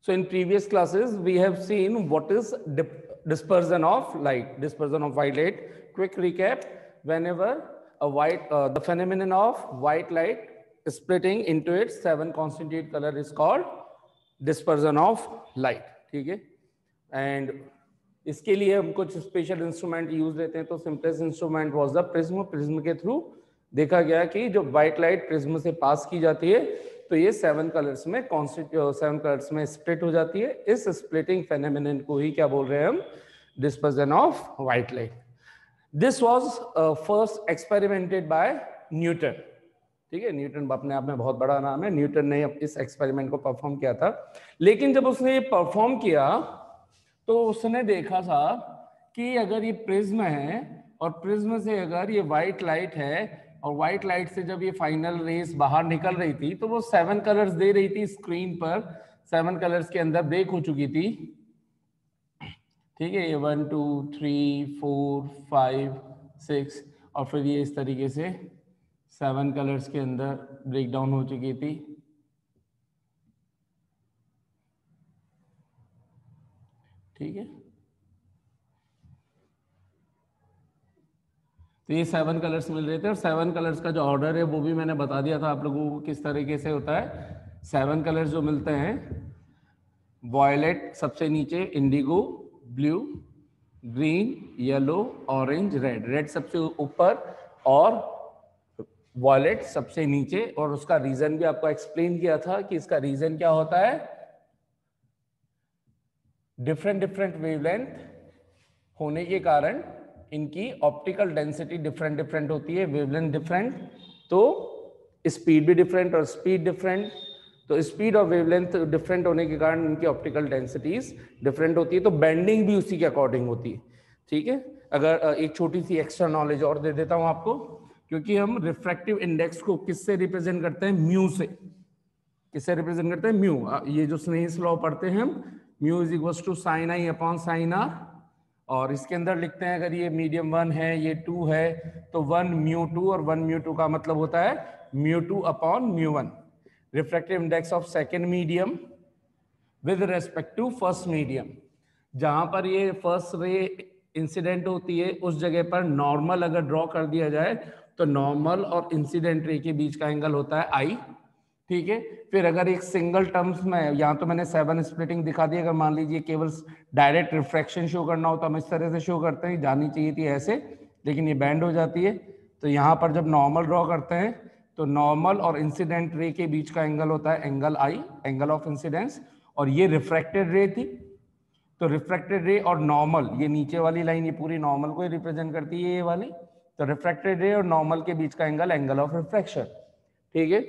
So in previous classes, we have seen what is dispersion of light, dispersion of white light. Quick recap: whenever the phenomenon of white light splitting into its 7 constituent color is called dispersion of light. ठीक है? And इसके लिए हम कुछ special instrument use लेते हैं. तो simplest instrument was the prism. Prism के थ्रू देखा गया कि जो व्हाइट लाइट प्रिज्म से पास की जाती है तो ये 7 कलर्स में स्प्लिट हो जाती है. इस स्प्लिटिंग फेनोमेनन को ही क्या बोल रहे हैं हम? Dispersion of white light. This was first experimented by Newton. ठीक है, न्यूटन अपने आप में बहुत बड़ा नाम है. न्यूटन ने इस एक्सपेरिमेंट को परफॉर्म किया था. लेकिन जब उसने ये परफॉर्म किया तो उसने देखा था कि अगर ये प्रिज्म है और प्रिज्म से अगर ये व्हाइट लाइट है और व्हाइट लाइट से जब ये फाइनल रेस बाहर निकल रही थी तो वो 7 कलर्स दे रही थी स्क्रीन पर. 7 कलर्स के अंदर ब्रेक हो चुकी थी. ठीक है, ये 1 2 3 4 5 6 और फिर ये इस तरीके से 7 कलर्स के अंदर ब्रेक डाउन हो चुकी थी. ठीक है, तो ये 7 कलर्स मिल रहे थे और 7 कलर्स का जो ऑर्डर है वो भी मैंने बता दिया था आप लोगों को किस तरीके से होता है. 7 कलर्स जो मिलते हैं, वॉयलेट सबसे नीचे, Indigo, blue, green, yellow, orange, red. Red सबसे ऊपर और वॉयलेट सबसे नीचे. और उसका रीजन भी आपको एक्सप्लेन किया था कि इसका रीजन क्या होता है. डिफरेंट वेवलेंथ होने के कारण इनकी ऑप्टिकल डेंसिटी डिफरेंट होती है. वेवलेंथ डिफरेंट तो स्पीड भी डिफरेंट और स्पीड डिफरेंट. तो स्पीड और वेवलेंथ डिफरेंट होने के कारण इनकी ऑप्टिकल डेंसिटीज डिफरेंट होती है. तो बेंडिंग भी उसी के अकॉर्डिंग होती है. ठीक है, अगर एक छोटी सी एक्स्ट्रा नॉलेज और दे देता हूं आपको, क्योंकि हम रिफ्रैक्टिव इंडेक्स को किससे रिप्रेजेंट करते हैं? म्यू से. किससे रिप्रेजेंट करते हैं? म्यू. ये जो स्नेल्स लॉ पढ़ते हैं हम, mu is equal to sine i upon sine r. और इसके अंदर लिखते हैं अगर ये मीडियम 1 है, ये 2 है, तो 1 म्यू 2 और 1 म्यू 2 का मतलब होता है mu 2 upon mu 1. Refractive index of second medium with respect to first medium. जहां पर ये फर्स्ट रे इंसिडेंट होती है उस जगह पर नॉर्मल अगर ड्रॉ कर दिया जाए तो नॉर्मल और इंसिडेंट रे के बीच का एंगल होता है आई. ठीक है, फिर अगर एक सिंगल टर्म्स में, यहाँ तो मैंने 7 स्प्लिटिंग दिखा दी. अगर मान लीजिए केवल डायरेक्ट रिफ्रैक्शन शो करना हो तो हम इस तरह से शो करते हैं. जानी चाहिए थी ऐसे, लेकिन ये बैंड हो जाती है. तो यहाँ पर जब नॉर्मल ड्रॉ करते हैं तो नॉर्मल और इंसिडेंट रे के बीच का एंगल होता है angle I, angle of incidence. और ये रिफ्रैक्टेड रे थी. तो रिफ्रैक्टेड रे और नॉर्मल, ये नीचे वाली लाइन ये पूरी नॉर्मल को रिप्रेजेंट करती है, ये वाली. तो रिफ्रैक्टेड रे और नॉर्मल के बीच का एंगल, एंगल ऑफ रिफ्रैक्शन. ठीक है,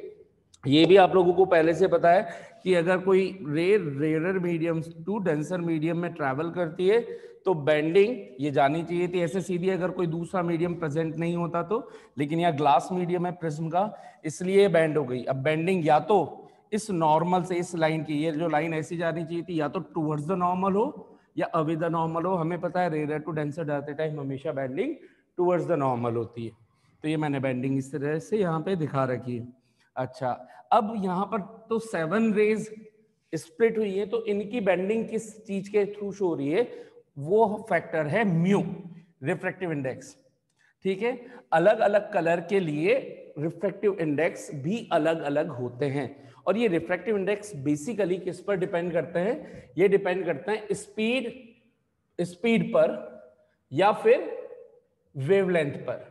ये भी आप लोगों को पहले से पता है कि अगर कोई ray rare medium to denser medium में ट्रैवल करती है तो बेंडिंग ये जानी चाहिए थी ऐसे सीधी अगर कोई दूसरा मीडियम प्रेजेंट नहीं होता तो. लेकिन यहाँ ग्लास मीडियम है प्रिज्म का, इसलिए बेंड हो गई. अब बेंडिंग या तो इस नॉर्मल से, इस लाइन की, ये जो लाइन ऐसी जानी चाहिए थी, या तो टुवर्ड्स द नॉर्मल हो या अवे द नॉर्मल हो. हमें पता है रेयर टू डेंसर जाते टाइम हमेशा बेंडिंग टुवर्ड्स द नॉर्मल होती है. तो ये मैंने बेंडिंग इस तरह से यहाँ पे दिखा रखी है. अच्छा, अब यहाँ पर तो 7 रेज स्प्लिट हुई है, तो इनकी बेंडिंग किस चीज के थ्रू शो हो रही है? वो फैक्टर है म्यू, रिफ्रैक्टिव इंडेक्स. ठीक है, अलग अलग कलर के लिए रिफ्रैक्टिव इंडेक्स भी अलग अलग होते हैं. और ये रिफ्रैक्टिव इंडेक्स बेसिकली किस पर डिपेंड करते हैं? ये डिपेंड करते हैं स्पीड पर या फिर वेवलेंथ पर.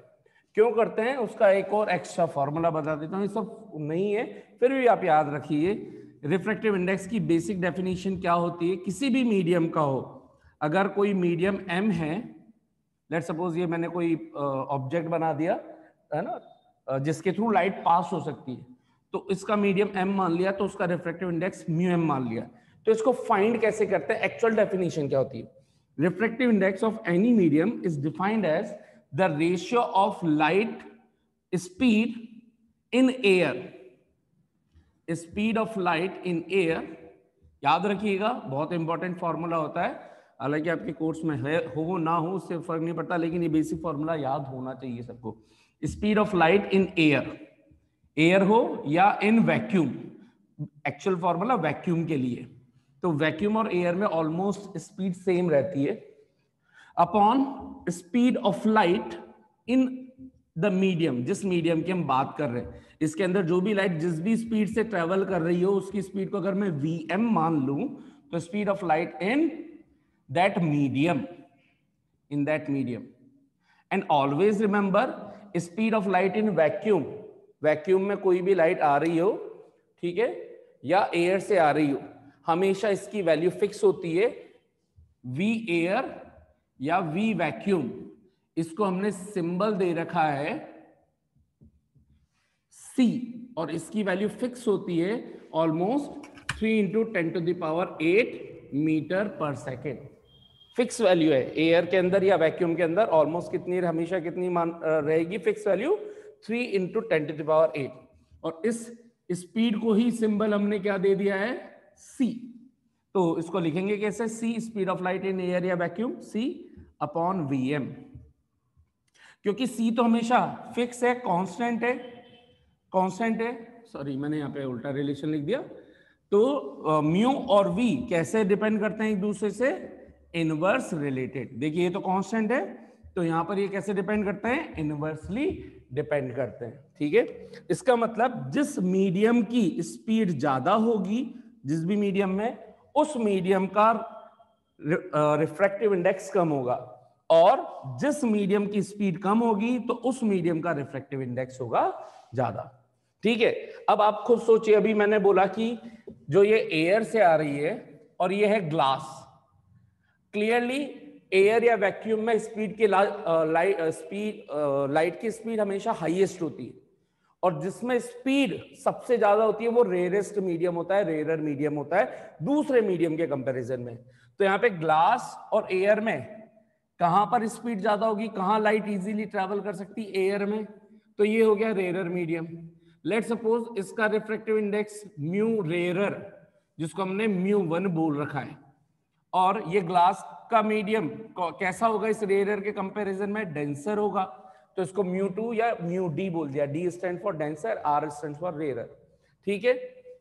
क्यों करते हैं उसका एक और एक्स्ट्रा फॉर्मूला बता देता हूं. ये सब नहीं है, फिर भी आप याद रखिए. रिफ्रैक्टिव इंडेक्स की बेसिक डेफिनेशन क्या होती है? किसी भी मीडियम का हो, अगर कोई मीडियम m है, लेट सपोज ये मैंने कोई ऑब्जेक्ट बना दिया है ना, जिसके थ्रू लाइट पास हो सकती है, तो इसका मीडियम m मान लिया, तो उसका रिफ्रैक्टिव इंडेक्स μm मान लिया. तो इसको फाइंड कैसे करते हैं? एक्चुअल डेफिनेशन क्या होती है? Refractive index of any medium is defined as the ratio of light speed in air. Speed of light in air, याद रखिएगा, बहुत इंपॉर्टेंट फॉर्मूला होता है. हालांकि आपके कोर्स में है हो ना हो उससे फर्क नहीं पड़ता, लेकिन ये बेसिक फॉर्मूला याद होना चाहिए सबको. Speed of light in air, air हो या in vacuum, actual formula vacuum के लिए. तो वैक्यूम और एयर में ऑलमोस्ट स्पीड सेम रहती है upon speed of light in the medium, जिस मीडियम की हम बात कर रहे हैं, इसके अंदर जो भी लाइट जिस भी स्पीड से ट्रेवल कर रही हो उसकी स्पीड को अगर मैं vm मान लूं तो speed of light in that medium, and always remember speed of light in vacuum, vacuum में कोई भी लाइट आ रही हो, ठीक है, या एयर से आ रही हो, हमेशा इसकी वैल्यू फिक्स होती है v एयर या v वैक्यूम। इसको हमने सिंबल दे रखा है c और इसकी वैल्यू फिक्स होती है ऑलमोस्ट 3 × 10⁸ मीटर पर सेकेंड। फिक्स वैल्यू है एयर के अंदर या वैक्यूम के अंदर, ऑलमोस्ट कितनी हमेशा कितनी रहेगी फिक्स वैल्यू 3 × 10⁸। और इस स्पीड को ही सिंबल हमने क्या दे दिया है c। तो इसको लिखेंगे कैसे, c speed of light in air या वैक्यूम, c अपॉन vm, क्योंकि c तो हमेशा फिक्स है, कांस्टेंट है, सॉरी मैंने यहाँ पे उल्टा रिलेशन लिख दिया। तो म्यू और v कैसे डिपेंड करते हैं एक दूसरे से, इनवर्स रिलेटेड। देखिए ये तो कांस्टेंट है, तो यहां पर ये कैसे डिपेंड करते हैं, इनवर्सली डिपेंड करते हैं, ठीक है। इसका मतलब जिस मीडियम की स्पीड ज्यादा होगी, जिस भी मीडियम में, उस मीडियम का रिफ्रैक्टिव इंडेक्स कम होगा, और जिस मीडियम की स्पीड कम होगी तो उस मीडियम का रिफ्रैक्टिव इंडेक्स होगा ज्यादा, ठीक है। अब आप खुद सोचिए, अभी मैंने बोला कि जो ये एयर से आ रही है और ये है ग्लास, क्लियरली एयर या वैक्यूम में स्पीड की लाइट की स्पीड हमेशा हाईएस्ट होती है, और जिसमें स्पीड सबसे ज्यादा होती है वो रेयरेस्ट मीडियम होता है, रेयरर मीडियम होता है दूसरे मीडियम के कंपैरिजन में। तो यहाँ पे ग्लास और एयर में कहां पर स्पीड ज्यादा होगी, कहां लाइट इजीली ट्रैवल कर सकती है, एयर में, तो ये हो गया रेयरर मीडियम। लेट सपोज इसका रिफ्रैक्टिव इंडेक्स म्यू रेयरर, जिसको हमने μ1 बोल रखा है, और ये ग्लास का मीडियम कैसा होगा इस रेयरर के कंपैरिजन में, डेंसर होगा, तो इसको μ2 या μd बोल दिया, d stand for denser, r stand for rarer, ठीक है।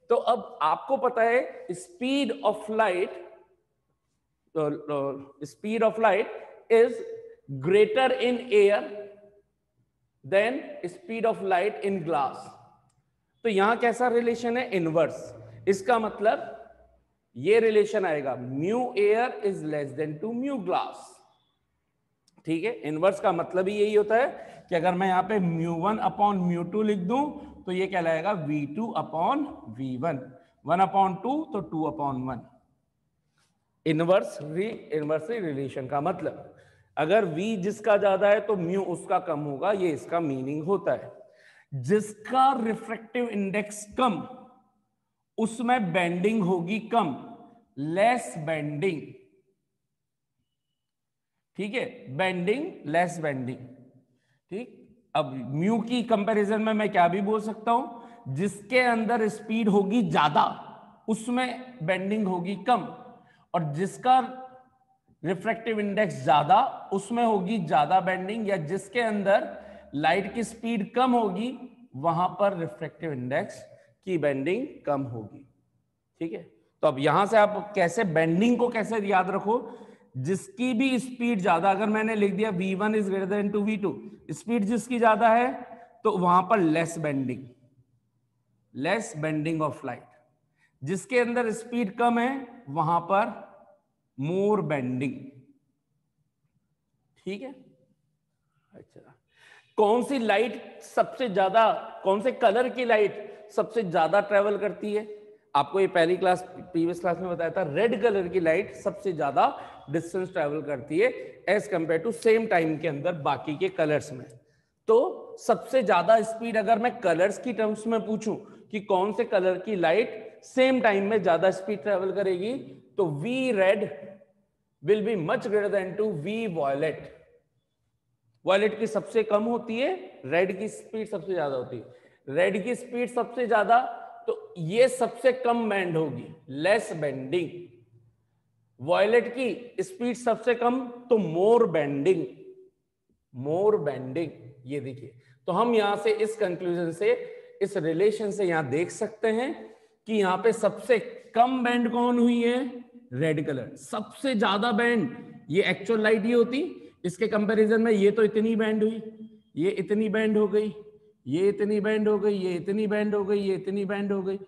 तो अब आपको पता है speed of light is greater in air than speed of light in glass। तो यहां कैसा रिलेशन है, इनवर्स। इसका मतलब ये रिलेशन आएगा mu air is less than to mu glass, ठीक है। इनवर्स का मतलब ही यही होता है कि अगर मैं यहां पे μ1 अपॉन μ2 लिख दूं तो ये कहलाएगा v2 अपॉन v1, 1/2 तो 2/1। इनवर्सली रिलेशन का मतलब अगर v जिसका ज्यादा है तो म्यू उसका कम होगा, ये इसका मीनिंग होता है। जिसका रिफ्रैक्टिव इंडेक्स कम उसमें बेंडिंग होगी कम, लेस बेंडिंग, ठीक है, बेंडिंग लेस बेंडिंग, ठीक। अब म्यू की कंपैरिजन में मैं क्या भी बोल सकता हूं, जिसके अंदर स्पीड होगी ज्यादा उसमें बेंडिंग होगी कम, और जिसका रिफ्रैक्टिव इंडेक्स ज्यादा उसमें होगी ज्यादा बेंडिंग, या जिसके अंदर लाइट की स्पीड कम होगी वहां पर रिफ्रैक्टिव इंडेक्स की बेंडिंग कम होगी, ठीक है। तो अब यहां से आप कैसे बेंडिंग को कैसे याद रखो, जिसकी भी स्पीड ज्यादा, अगर मैंने लिख दिया v1 is greater than to v2, speed जिसकी ज्यादा है तो वहां पर लेस बेंडिंग ऑफ लाइट, जिसके अंदर स्पीड कम है वहां पर मोर बेंडिंग, ठीक है। अच्छा, कौन सी लाइट सबसे ज्यादा, कौन से कलर की लाइट सबसे ज्यादा ट्रेवल करती है, आपको ये प्रीवियस क्लास में बताया था, रेड कलर की लाइट सबसे ज्यादा डिस्टेंस ट्रेवल करती है as compare to same time के अंदर बाकी के कलर्स में। तो सबसे ज्यादा स्पीड अगर मैं कलर्स की टर्म्स में पूछूं कि कौन से कलर की लाइट सेम टाइम में ज्यादा स्पीड ट्रेवल करेगी, तो V red will be much greater than to V violet. Violet की सबसे कम होती है, रेड की स्पीड सबसे ज्यादा होती है। रेड की स्पीड सबसे ज्यादा तो ये सबसे कम बेंड होगी, लेस बेंडिंग। वॉयलेट की स्पीड सबसे कम तो मोर बेंडिंग, ये देखिए। तो हम यहां से इस कंक्लूजन से, इस रिलेशन से यहां देख सकते हैं कि यहां पे सबसे कम बैंड कौन हुई है? Red colour. सबसे ज्यादा बैंड ये एक्चुअल लाइट ही होती, इसके कंपैरिजन में ये तो इतनी बैंड हुई, ये इतनी बैंड हो गई, ये इतनी बैंड हो गई, ये इतनी बैंड हो गई, ये इतनी बैंड हो गई।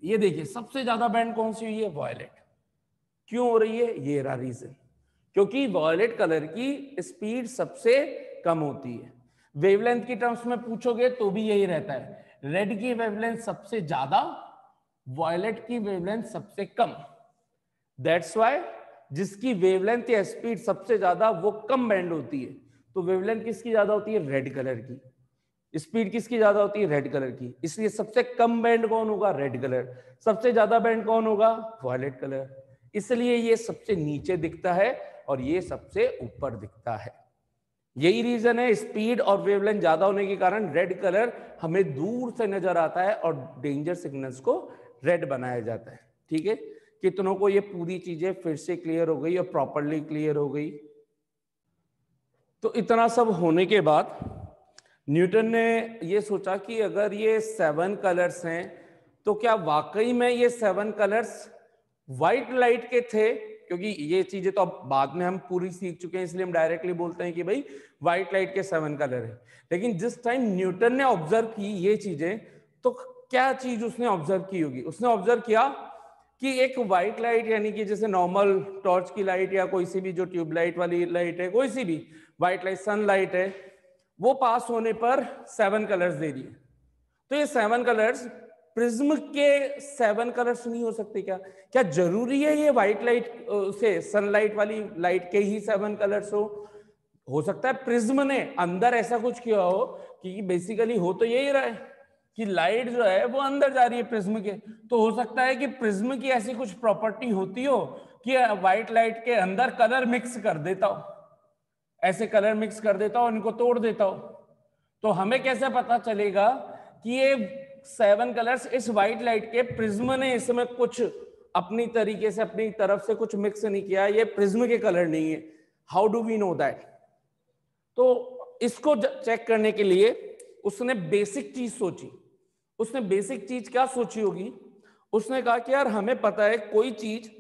ये देखिए सबसे ज्यादा बैंड कौन सी हुई है? वॉयलेट। क्यों हो रही है? ये रहा रीजन, क्योंकि वॉयलेट कलर की स्पीड सबसे कम होती है। वेवलेंथ की टर्म्स में पूछोगे तो भी यही रहता है, रेड की वेवलेंथ सबसे ज्यादा, वॉयलेट की वेवलेंथ सबसे कम। दैट्स व्हाई जिसकी वेवलेंथ या स्पीड सबसे ज्यादा वो कम बैंड होती है। तो वेवलेंथ किसकी ज्यादा होती है? रेड कलर की। स्पीड किसकी ज्यादा होती है? रेड कलर की। इसलिए सबसे कम बैंड कौन होगा? Red colour. सबसे ज्यादा बैंड कौन होगा? Violet colour. इसलिए ये सबसे नीचे दिखता है और ये सबसे ऊपर दिखता है। यही रीजन है, स्पीड और वेवलेंथ ज्यादा होने के कारण रेड कलर हमें दूर से नजर आता है और डेंजर सिग्नल्स को रेड बनाया जाता है। ठीक है, कितनों को ये पूरी चीजें फिर से क्लियर हो गई और प्रॉपरली क्लियर हो गई? तो इतना सब होने के बाद न्यूटन ने ये सोचा कि अगर ये 7 कलर्स हैं तो क्या वाकई में ये 7 कलर्स व्हाइट लाइट के थे? क्योंकि ये चीजें तो अब बाद में हम पूरी सीख चुके हैं, इसलिए हम डायरेक्टली बोलते हैं कि भाई व्हाइट लाइट के 7 कलर है। लेकिन जिस टाइम न्यूटन ने ऑब्जर्व की ये चीजें, तो क्या चीज उसने ऑब्जर्व की होगी? उसने ऑब्जर्व किया कि एक व्हाइट लाइट, यानी कि जैसे नॉर्मल टॉर्च की लाइट या कोई सी भी जो ट्यूबलाइट वाली लाइट है, कोई सी भी व्हाइट लाइट, सनलाइट है, वो पास होने पर 7 कलर्स दे रही है। तो ये 7 कलर्स प्रिज्म के 7 कलर्स नहीं हो सकते क्या? क्या जरूरी है ये व्हाइट लाइट से सनलाइट वाली लाइट के ही 7 कलर्स हो सकता है प्रिज्म ने अंदर ऐसा कुछ किया हो कि बेसिकली हो तो यही रहा है कि लाइट जो है वो अंदर जा रही है प्रिज्म के, तो हो सकता है कि प्रिज्म की ऐसी कुछ प्रॉपर्टी होती हो कि व्हाइट लाइट के अंदर कलर मिक्स कर देता हो, ऐसे कलर मिक्स कर देता हो, इनको तोड़ देता हो। तो हमें कैसे पता चलेगा कि ये 7 कलर्स इस व्हाइट लाइट के प्रिज्म ने इसमें कुछ अपनी तरीके से अपनी तरफ से कुछ मिक्स नहीं किया, ये प्रिज्म के कलर नहीं है? How do we know that? तो इसको चेक करने के लिए उसने बेसिक चीज सोची। उसने बेसिक चीज क्या सोची होगी? उसने कहा कि यार हमें पता है कोई चीज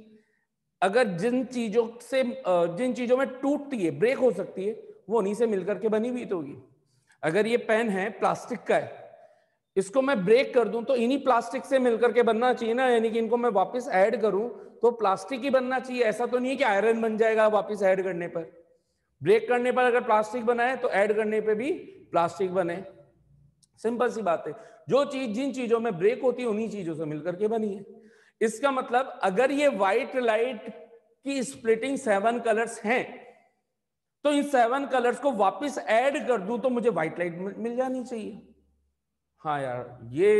अगर जिन चीजों में टूटती है, ब्रेक हो सकती है, वो उन्हीं से मिलकर के बनी हुई तो होगी। अगर ये पेन है, प्लास्टिक का है, इसको मैं ब्रेक कर दूं तो इन्हीं प्लास्टिक से मिलकर के बनना चाहिए ना, यानी कि इनको मैं वापस ऐड करूं तो प्लास्टिक ही बनना चाहिए। ऐसा तो नहीं है कि आयरन बन जाएगा वापस ऐड करने पर। ब्रेक करने पर अगर प्लास्टिक बना है तो ऐड करने पे भी प्लास्टिक बने। सिंपल सी बात है, जो चीज जिन चीजों में ब्रेक होती है उन्हीं चीजों से मिलकर के बनी है। इसका मतलब अगर ये व्हाइट लाइट की स्प्लिटिंग 7 कलर्स हैं तो इन 7 कलर्स को वापस ऐड कर दूं तो मुझे व्हाइट लाइट मिल जानी चाहिए। हाँ यार, ये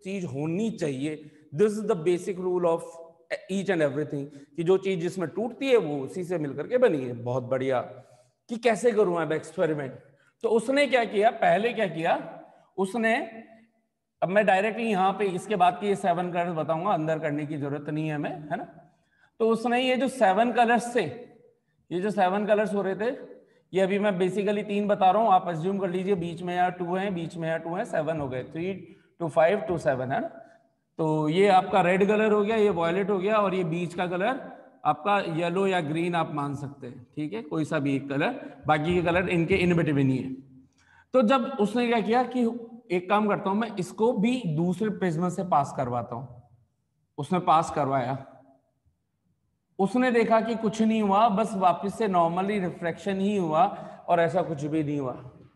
चीज होनी चाहिए। This is the basic rule of each and everything, कि जो चीज जिसमें टूटती है वो उसी से मिलकर के बनी है। बहुत बढ़िया। कि कैसे करूं अब एक्सपेरिमेंट? तो उसने क्या किया, पहले क्या किया उसने, अब मैं डायरेक्टली यहाँ पे इसके बाद के ये 7 कलर्स बताऊंगा, अंदर करने की जरूरत नहीं है हमें, है ना। तो उसने ये जो 7 कलर्स थे, ये जो 7 कलर्स हो रहे थे, ये अभी मैं बेसिकली 3 बता रहा हूँ, आप अज्यूम कर लीजिए बीच में या 2 है, बीच में या 2 है, 7 हो गए, 3 to 5 to 7, है ना। तो ये आपका रेड कलर हो गया, ये वॉयलेट हो गया, और ये बीच का कलर आपका येलो या ग्रीन आप मान सकते हैं, ठीक है, कोई सा भी एक कलर, बाकी के कलर इनके इन बिटवीन ही है। तो जब उसने क्या किया कि एक काम करता हूं मैं इसको भी दूसरे प्रिज्म से पास करवाता हूं, उसने पास करवाया, उसने देखा कि कुछ नहीं हुआ, बस वापस से नॉर्मली रिफ्रैक्शन ही हुआ और ऐसा कुछ भी नहीं हुआ।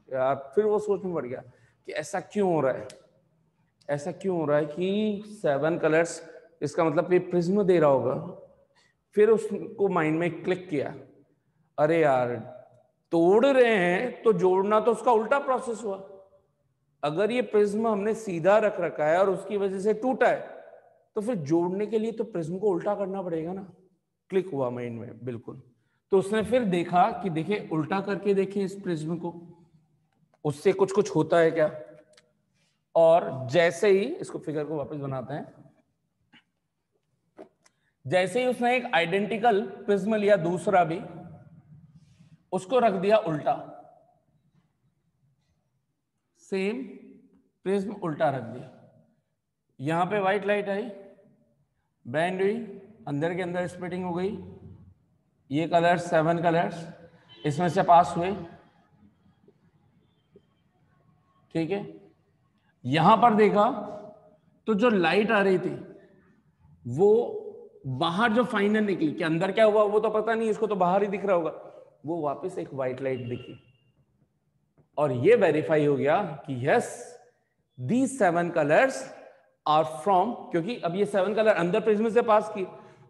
यार फिर वो सोच में पड़ गया कि ऐसा क्यों हो रहा है, ऐसा क्यों हो रहा है कि 7 कलर्स, इसका मतलब ये प्रिज्म दे रहा होगा। फिर उसको माइंड में क्लिक किया, अरे यार तोड़ रहे हैं तो जोड़ना तो उसका उल्टा प्रोसेस हुआ। अगर ये प्रिज्म हमने सीधा रख रखा है और उसकी वजह से टूटा है तो फिर जोड़ने के लिए तो प्रिज्म को उल्टा करना पड़ेगा ना। क्लिक हुआ माइंड में, बिल्कुल। तो उसने फिर देखा कि देखे उल्टा करके देखे इस प्रिज्म को, उससे कुछ कुछ होता है क्या। और जैसे ही इसको फिगर को वापस बनाते हैं, जैसे ही उसने एक आइडेंटिकल प्रिज्म लिया दूसरा भी, उसको रख दिया उल्टा, सेम प्रिज्म उल्टा रख दिया, यहां पे व्हाइट लाइट आई, बैंड हुई, अंदर के अंदर स्प्लिटिंग हो गई, ये कलर्स 7 कलर्स इसमें से पास हुए, ठीक है। यहां पर देखा तो जो लाइट आ रही थी वो बाहर जो फाइनल निकली, कि अंदर क्या हुआ वो तो पता नहीं, इसको तो बाहर ही दिख रहा होगा, वो वापस एक व्हाइट लाइट दिखी और ये वेरीफाई हो गया कि yes these 7 colours are from, क्योंकि अब ये 7 कलर अंदर प्रिज्म से पास की,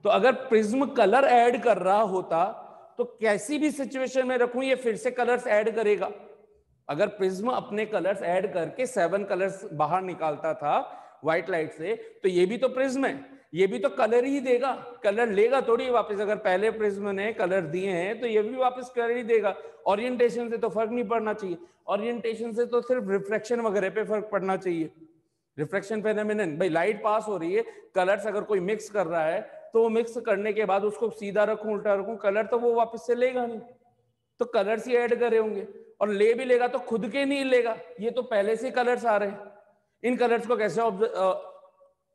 तो अगर प्रिज्म कलर ऐड कर रहा होता तो कैसी भी सिचुएशन में रखूं ये फिर से कलर्स ऐड करेगा। अगर प्रिज्म अपने कलर्स ऐड करके 7 कलर्स बाहर निकालता था व्हाइट लाइट से, तो ये भी तो प्रिज्म है, ये भी तो कलर ही देगा, कलर लेगा थोड़ी वापस। अगर पहले प्रिज्म ने कलर दिए हैं तो ये भी वापस कलर ही देगा। ओरिएंटेशन से तो फर्क नहीं पड़ना चाहिए, ओरिएंटेशन से तो सिर्फ रिफ्लेक्शन वगैरह पे फर्क पड़ना चाहिए। रिफ्लेक्शन फेनोमेनन, भाई लाइट पास हो रही है, कलर्स अगर कोई मिक्स कर रहा है तो मिक्स करने के बाद उसको सीधा रखूं उल्टा रखूं, कलर तो वो वापस से लेगा नहीं, तो कलर्स ही ऐड करे होंगे। और ले भी लेगा तो खुद के नहीं लेगा, ये तो पहले से कलर्स आ रहे हैं, इन कलर्स को कैसे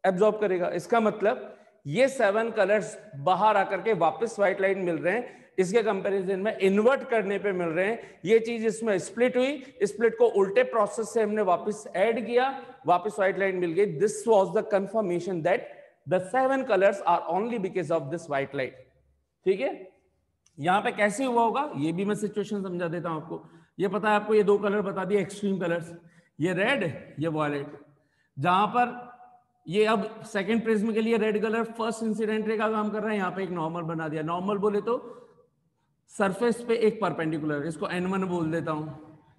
एब्जॉर्ब करेगा। इसका मतलब ये 7 कलर्स बाहर आकर के वापस व्हाइट लाइट मिल रहे हैं, इसके कंपैरिजन में इन्वर्ट करने पे मिल रहे हैं। ये चीज इसमें स्प्लिट हुई, स्प्लिट को उल्टे प्रोसेस से हमने वापस ऐड किया, वापस व्हाइट लाइट मिल गई। This was the confirmation that the 7 colours are only because of this white light. ठीक है, यहां पे कैसे हुआ होगा ये भी मैं सिचुएशन समझा देता हूं आपको। ये पता है आपको, ये 2 कलर बता दिए एक्सट्रीम कलर्स, ये रेड ये वॉयलेट, जहां पर ये अब सेकंड प्रिज्म के लिए red colour first incident ray का काम कर रहा है, यहाँ पे एक नॉर्मल बना दिया। नॉर्मल बोले तो सरफेस पे एक परपेंडिकुलर, इसको N1 बोल देता हूं,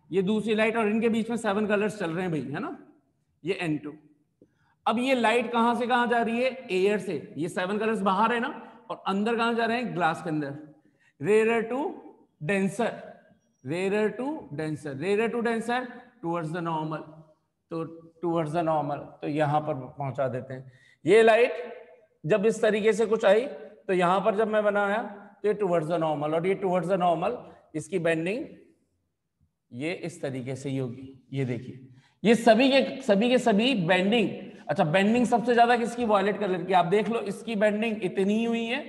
ये दूसरी लाइट, और इनके बीच में 7 कलर्स चल रहे हैं भाई, है ना, ये N2। अब ये लाइट कहां से कहां जा रही है, एयर से, ये 7 कलर्स बाहर है ना, और अंदर कहां जा रहे हैं, ग्लास के अंदर, rare to denser, rare to denser, rare to denser towards the normal, तो टुवर्ड्स द नॉर्मल, तो यहां पर पहुंचा देते हैं। ये लाइट जब इस तरीके से कुछ आई तो यहां पर जब मैं बनाया तो ये टुवर्ड्स द नॉर्मल, और ये टुवर्ड्स द नॉर्मल, इसकी बेंडिंग ये इस तरीके से ही होगी। ये देखिए ये सभी के सभी बेंडिंग, अच्छा बेंडिंग सबसे ज्यादा किसकी, वॉयलेट कलर की। आप देख लो इसकी बेंडिंग इतनी हुई है,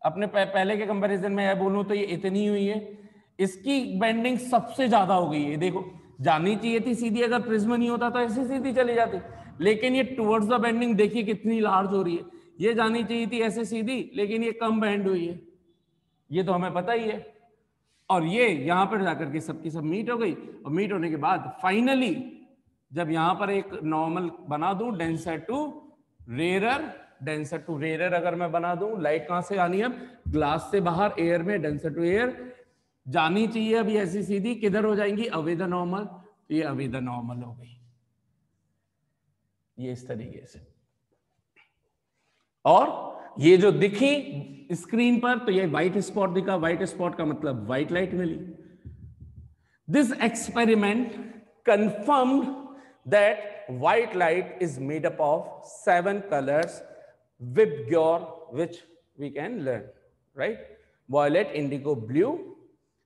अपने पहले के कंपैरिजन में बोलूं तो ये इतनी हुई है, इसकी बेंडिंग सबसे ज्यादा हो गई है। देखो जानी चाहिए थी सीधी, अगर प्रिज्म नहीं होता तो ऐसे सीधी चली जाती, लेकिन ये टुवर्ड्स द बेंडिंग देखिए कितनी लार्ज हो रही है। ये जानी चाहिए थी ऐसे सीधी, लेकिन ये कम बेंड हुई है, ये तो हमें पता ही है। और ये यहां पर जाकर के सबकी सब मीट हो गई, और मीट होने के बाद फाइनली जब यहां पर एक नॉर्मल बना दूं, denser to rare, denser to rare अगर मैं बना दूं, लाइट कहां से आनी है, अब ग्लास से बाहर एयर में, डेंसर टू एयर जानी चाहिए, अभी ऐसी सीधी किधर हो जाएंगी, अवे द नॉर्मल, तो ये अवे द नॉर्मल हो गई, ये इस तरीके से। और ये जो दिखी स्क्रीन पर, तो ये व्हाइट स्पॉट दिखा, व्हाइट स्पॉट का मतलब व्हाइट लाइट मिली। This experiment confirmed that white light is made up of 7 colors with your, which we can learn, right? Violet, indigo, blue,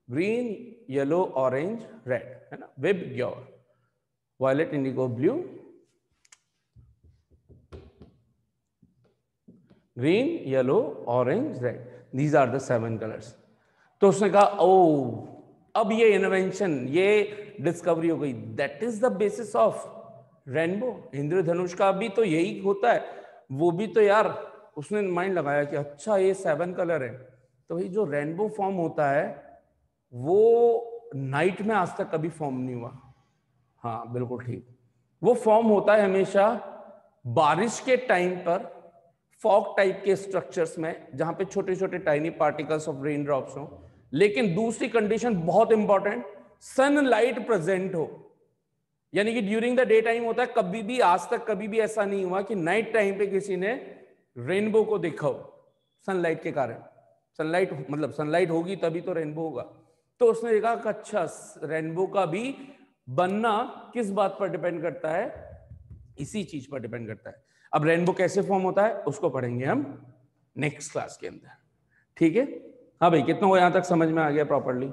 green, yellow, orange, red, है ना, with your violet, indigo, blue, green, yellow, orange, red, these are the 7 colors। तो उसने कहा ओ अब ये invention, ये discovery हो गई, that is the basis of rainbow. इंद्रधनुष का भी तो यही होता है, वो भी तो यार उसने माइंड लगाया कि अच्छा ये 7 कलर है, तो भाई जो रेनबो फॉर्म होता है वो नाइट में आज तक कभी फॉर्म नहीं हुआ। हाँ बिल्कुल ठीक, वो फॉर्म होता है हमेशा बारिश के टाइम पर, फॉग टाइप के स्ट्रक्चर्स में, जहां पे छोटे छोटे tiny particles of rain drops हो। लेकिन दूसरी कंडीशन बहुत इंपॉर्टेंट, सनलाइट प्रेजेंट हो, यानी कि ड्यूरिंग द डे टाइम होता है। कभी भी आज तक कभी भी ऐसा नहीं हुआ कि नाइट टाइम पे किसी ने रेनबो को देखा हो सनलाइट के कारण। सनलाइट मतलब सनलाइट होगी तभी तो रेनबो होगा। तो उसने देखा कि अच्छा रेनबो का भी बनना किस बात पर डिपेंड करता है, इसी चीज पर डिपेंड करता है। अब रेनबो कैसे फॉर्म होता है उसको पढ़ेंगे हम नेक्स्ट क्लास के अंदर, ठीक है। हाँ भाई कितना यहां तक समझ में आ गया प्रॉपरली?